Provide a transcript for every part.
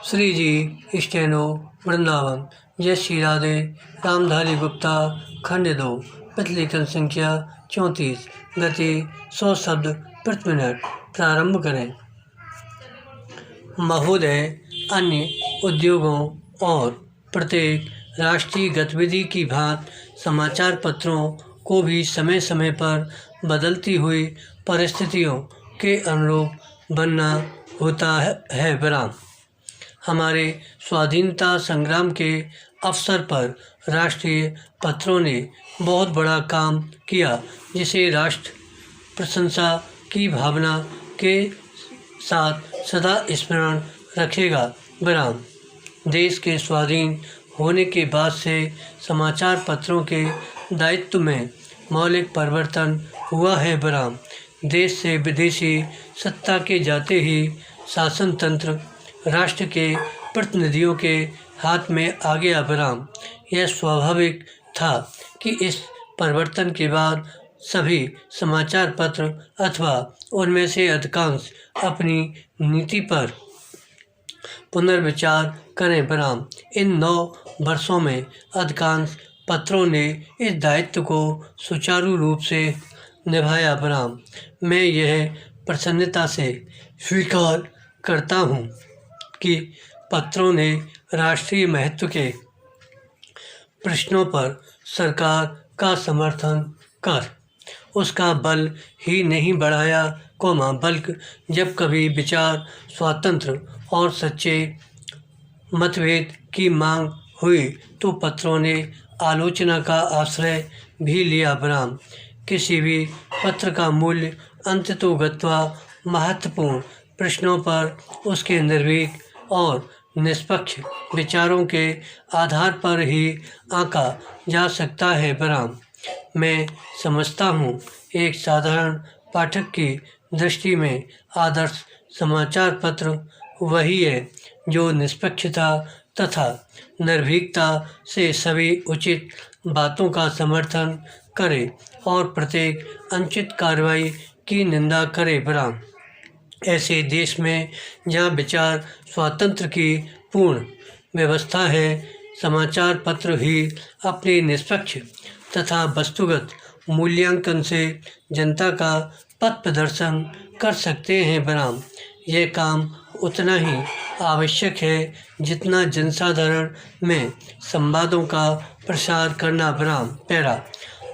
श्री जी steno Vrindavan. जय श्री राधे। रामधारी गुप्ता खंड 2 प्रतिलेखन संख्या 34 गति 100 शब्द प्रति मिनट। प्रारंभ करें। महोदय, अन्य उद्योगों और प्रत्येक राष्ट्रीय गतिविधि की भांति समाचार पत्रों को भी समय समय पर बदलती हुई परिस्थितियों के अनुरूप बनना होता है। विराम। हमारे स्वाधीनता संग्राम के अवसर पर राष्ट्रीय पत्रों ने बहुत बड़ा काम किया, जिसे राष्ट्र प्रशंसा की भावना के साथ सदा स्मरण रखेगा। विराम। देश के स्वाधीन होने के बाद से समाचार पत्रों के दायित्व में मौलिक परिवर्तन हुआ है। विराम। देश से विदेशी सत्ता के जाते ही शासन तंत्र राष्ट्र के प्रतिनिधियों के हाथ में आ गया। विराम। यह स्वाभाविक था कि इस परिवर्तन के बाद सभी समाचार पत्र अथवा उनमें से अधिकांश अपनी नीति पर पुनर्विचार करें। विराम। इन 9 वर्षों में अधिकांश पत्रों ने इस दायित्व को सुचारू रूप से निभाया। विराम। मैं यह प्रसन्नता से स्वीकार करता हूँ कि पत्रों ने राष्ट्रीय महत्व के प्रश्नों पर सरकार का समर्थन कर उसका बल ही नहीं बढ़ाया, बल्कि जब कभी विचार स्वातंत्र्य और सच्चे मतभेद की मांग हुई तो पत्रों ने आलोचना का आश्रय भी लिया। विराम। किसी भी पत्र का मूल्य अंततोगत्वा महत्वपूर्ण प्रश्नों पर उसके निर्भीक और निष्पक्ष विचारों के आधार पर ही आंका जा सकता है। विराम। मैं समझता हूँ एक साधारण पाठक की दृष्टि में आदर्श समाचार पत्र वही है जो निष्पक्षता तथा निर्भीकता से सभी उचित बातों का समर्थन करे और प्रत्येक अनुचित कार्रवाई की निंदा करे। विराम। ऐसे देश में जहाँ विचार स्वातंत्र्य की पूर्ण व्यवस्था है, समाचार पत्र ही अपने निष्पक्ष तथा वस्तुगत मूल्यांकन से जनता का पथ प्रदर्शन कर सकते हैं। विराम। यह काम उतना ही आवश्यक है जितना जनसाधारण में संवादों का प्रसार करना। विराम। पैरा।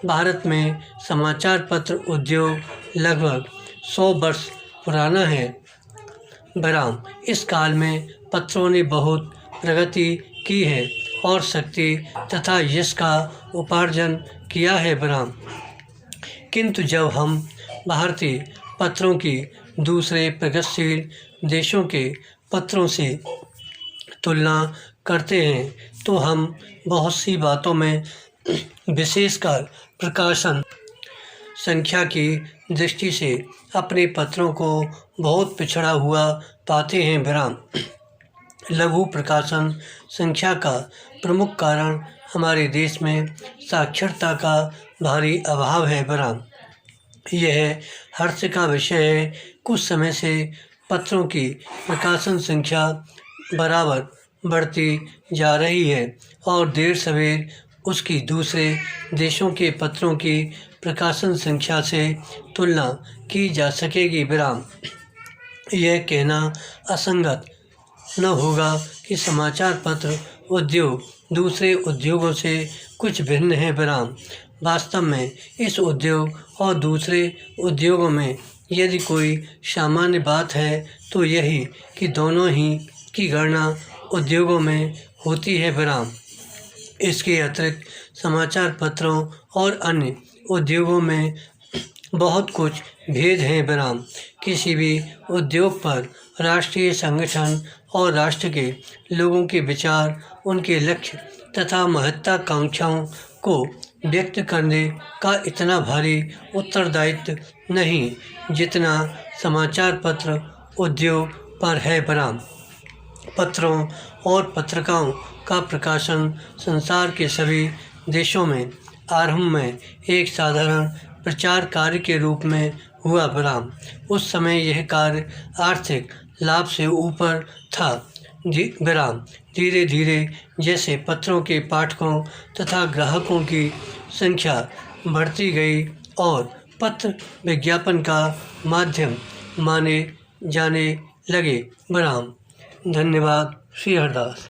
भारत में समाचार पत्र उद्योग लगभग 100 वर्ष पुराना है। विराम। इस काल में पत्रों ने बहुत प्रगति की है और शक्ति तथा यश का उपार्जन किया है। विराम। किंतु जब हम भारतीय पत्रों की दूसरे प्रगतिशील देशों के पत्रों से तुलना करते हैं तो हम बहुत सी बातों में, विशेषकर प्रकाशन संख्या की दृष्टि से, अपने पत्रों को बहुत पिछड़ा हुआ पाते हैं। विराम। लघु प्रकाशन संख्या का प्रमुख कारण हमारे देश में साक्षरता का भारी अभाव है। विराम। यह हर्ष का विषय है। कुछ समय से पत्रों की प्रकाशन संख्या बराबर बढ़ती जा रही है और देर सवेर उसकी दूसरे देशों के पत्रों की प्रकाशन संख्या से तुलना की जा सकेगी। विराम। यह कहना असंगत न होगा कि समाचार पत्र उद्योग दूसरे उद्योगों से कुछ भिन्न है। विराम। वास्तव में इस उद्योग और दूसरे उद्योगों में यदि कोई सामान्य बात है तो यही कि दोनों ही की गणना उद्योगों में होती है। विराम। इसके अतिरिक्त समाचार पत्रों और अन्य उद्योगों में बहुत कुछ भेद हैं। विराम। किसी भी उद्योग पर राष्ट्रीय संगठन और राष्ट्र के लोगों के विचार, उनके लक्ष्य तथा महत्वाकांक्षाओं को व्यक्त करने का इतना भारी उत्तरदायित्व नहीं जितना समाचार पत्र उद्योग पर है। विराम। पत्रों और पत्रिकाओं का प्रकाशन संसार के सभी देशों में आरंभ में एक साधारण प्रचार कार्य के रूप में हुआ। विराम। उस समय यह कार्य आर्थिक लाभ से ऊपर था। विराम। धीरे धीरे जैसे पत्रों के पाठकों तथा ग्राहकों की संख्या बढ़ती गई और पत्र विज्ञापन का माध्यम माने जाने लगे। विराम। धन्यवाद। श्री हरदास।